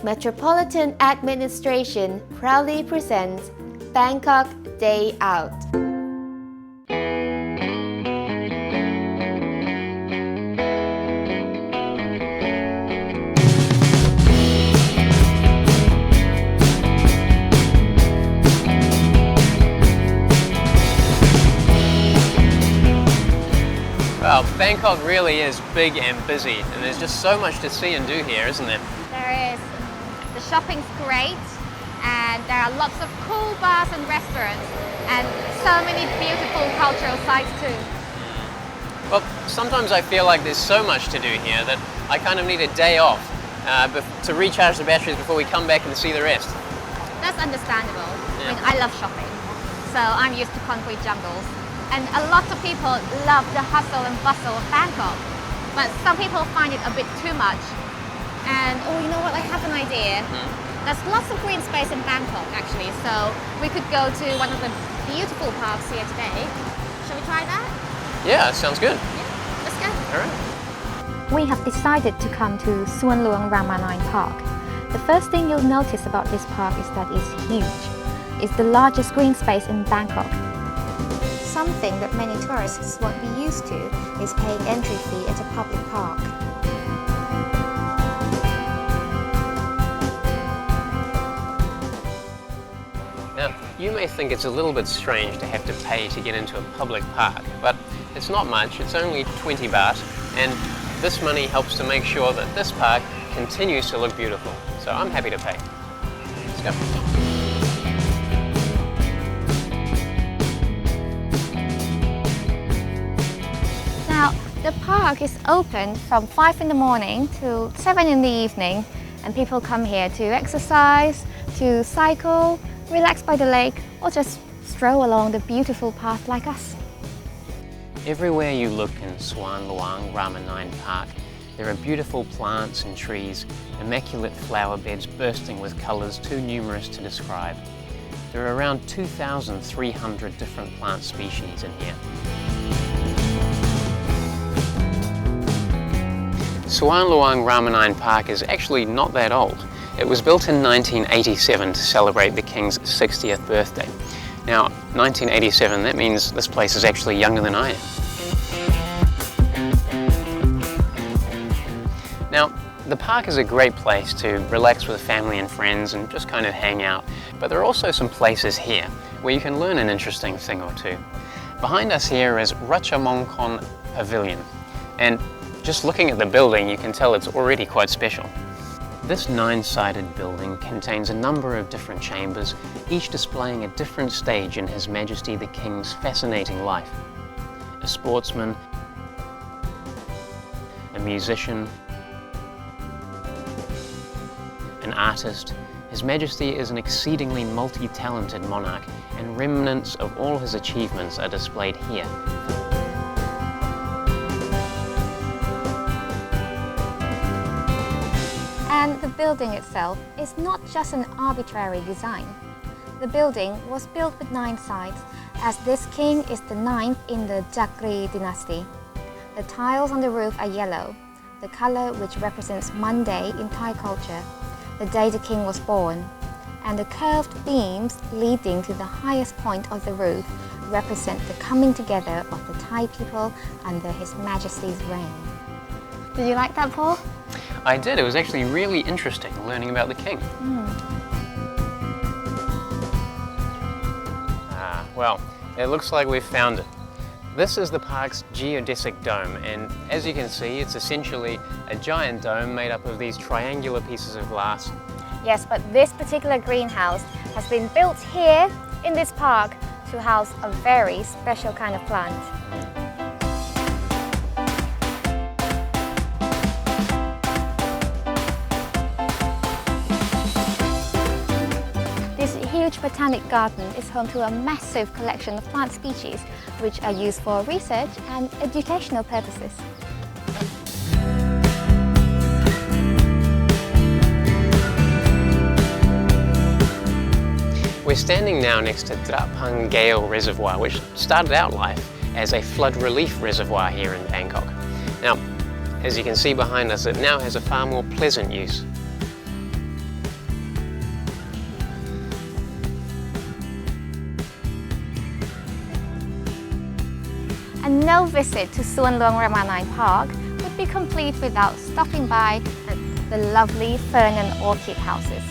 Metropolitan Administration proudly presents Bangkok Day Out. Well, Bangkok really is big and busy, and there's just so much to see and do here, isn't there? There is. The shopping's great, and there are lots of cool bars and restaurants, and so many beautiful cultural sites too. Well, sometimes I feel like there's so much to do here that I kind of need a day off to recharge the batteries before we come back and see the rest. That's understandable. Yeah. I mean, I love shopping, so I'm used to concrete jungles. And a lot of people love the hustle and bustle of Bangkok, but some people find it a bit too much. And oh, you know what? I have an idea. There's lots of green space in Bangkok, actually, so we could go to one of the beautiful parks here today. Shall we try that? Yeah, sounds good. Yeah, let's go. All right. We have decided to come to Suan Rama Park. The first thing you'll notice about this park is that it's huge. It's the largest green space in Bangkok. Something that many tourists won't be used to is paying entry fee at a public park. Now, you may think it's a little bit strange to have to pay to get into a public park, but it's not much. It's only 20 baht, and this money helps to make sure that this park continues to look beautiful. So I'm happy to pay. Let's go. Now, the park is open from 5 in the morning to 7 in the evening, and people come here to exercise, to cycle, relax by the lake, or just stroll along the beautiful path like us. Everywhere you look in Suan Luang Rama Park, there are beautiful plants and trees, immaculate flower beds bursting with colours too numerous to describe. There are around 2,300 different plant species in here. Suan Luang Rama Park is actually not that old. It was built in 1987 to celebrate the King's 60th birthday. Now, 1987, that means this place is actually younger than I am. Now, the park is a great place to relax with family and friends and just kind of hang out, but there are also some places here where you can learn an interesting thing or two. Behind us here is Ratchamongkon Pavilion, and just looking at the building, you can tell it's already quite special. This 9-sided building contains a number of different chambers, each displaying a different stage in His Majesty the King's fascinating life. A sportsman, a musician, an artist, His Majesty is an exceedingly multi-talented monarch, and remnants of all his achievements are displayed here. And the building itself is not just an arbitrary design. The building was built with 9 sides, as this king is the 9th in the Chakri dynasty. The tiles on the roof are yellow, the color which represents Monday in Thai culture, the day the king was born, and the curved beams leading to the highest point of the roof represent the coming together of the Thai people under His Majesty's reign. Did you like that, Paul? I did. It was actually really interesting learning about the king. Well, it looks like we've found it. This is the park's geodesic dome, and as you can see, it's essentially a giant dome made up of these triangular pieces of glass. Yes, but this particular greenhouse has been built here in this park to house a very special kind of plant. This huge botanic garden is home to a massive collection of plant species which are used for research and educational purposes. We're standing now next to Drapang Gale Reservoir, which started out life as a flood relief reservoir here in Bangkok. Now, as you can see behind us, it now has a far more pleasant use. And no visit to Suan Luang Rama 9 Park would be complete without stopping by the lovely fern and orchid houses.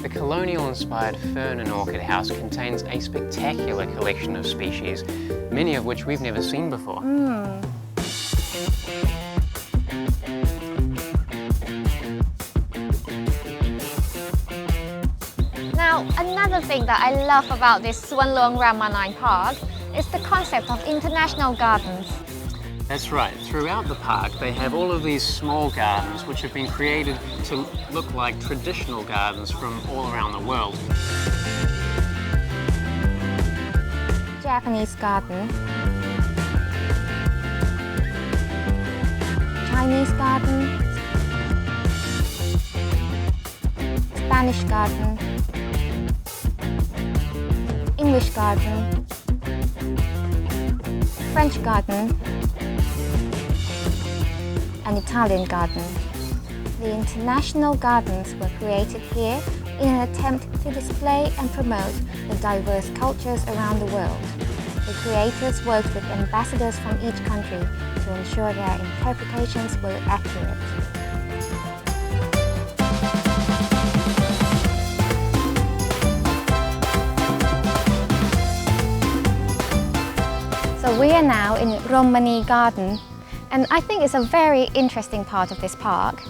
The colonial-inspired fern and orchid house contains a spectacular collection of species, many of which we've never seen before. Now, another thing that I love about this Suan Luang Rama 9 Park is the concept of international gardens. That's right. Throughout the park, they have all of these small gardens which have been created to look like traditional gardens from all around the world. Japanese garden, Chinese garden, Spanish garden, English garden, French garden, and Italian garden. The international gardens were created here in an attempt to display and promote the diverse cultures around the world. The creators worked with ambassadors from each country to ensure their interpretations were accurate. So we are now in Romani Garden, and I think it's a very interesting part of this park.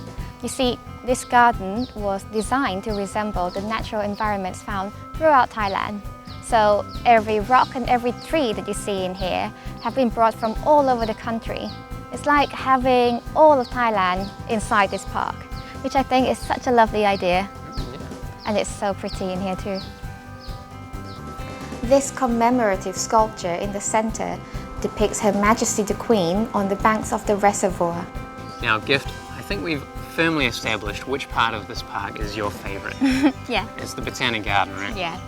You see, this garden was designed to resemble the natural environments found throughout Thailand. So every rock and every tree that you see in here have been brought from all over the country. It's like having all of Thailand inside this park, which I think is such a lovely idea. And it's so pretty in here too. This commemorative sculpture in the center depicts Her Majesty the Queen on the banks of the reservoir. Now, Gift, I think we've firmly established which part of this park is your favourite. Yeah. It's the Botanic Garden, right? Yeah.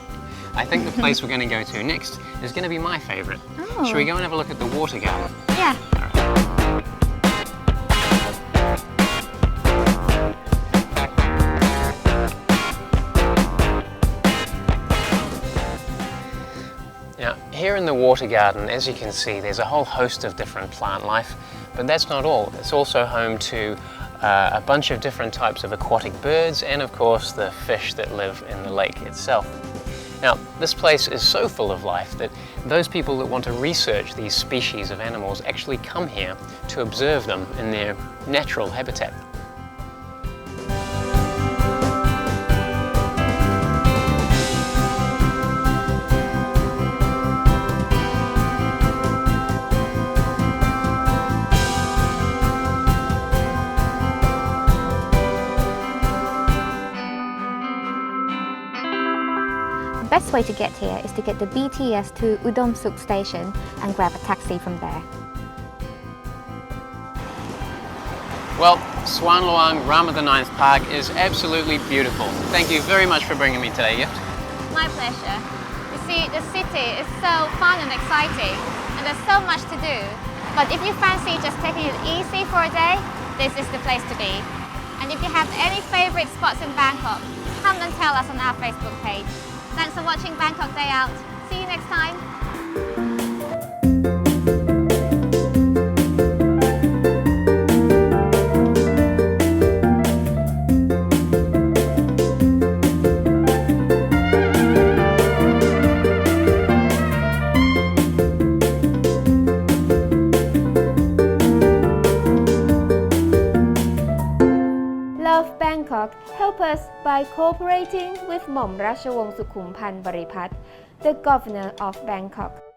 I think the place we're going to go to next is going to be my favourite. Oh. Shall we go and have a look at the water garden? Yeah. Now, here in the water garden, as you can see, there's a whole host of different plant life, but that's not all. It's also home to a bunch of different types of aquatic birds and, of course, the fish that live in the lake itself. Now, this place is so full of life that those people that want to research these species of animals actually come here to observe them in their natural habitat. The best way to get here is to get the BTS to Udom Suk station and grab a taxi from there. Well, Suan Luang Rama the 9th Park is absolutely beautiful. Thank you very much for bringing me today, Gift. My pleasure. You see, the city is so fun and exciting, and there's so much to do. But if you fancy just taking it easy for a day, this is the place to be. And if you have any favorite spots in Bangkok, come and tell us on our Facebook page. Thanks for watching Bangkok Day Out. See you next time. Love Bangkok help us by cooperating with หม่อมราชวงศ์สุขุมพันธ์บริพัตร the Governor of Bangkok.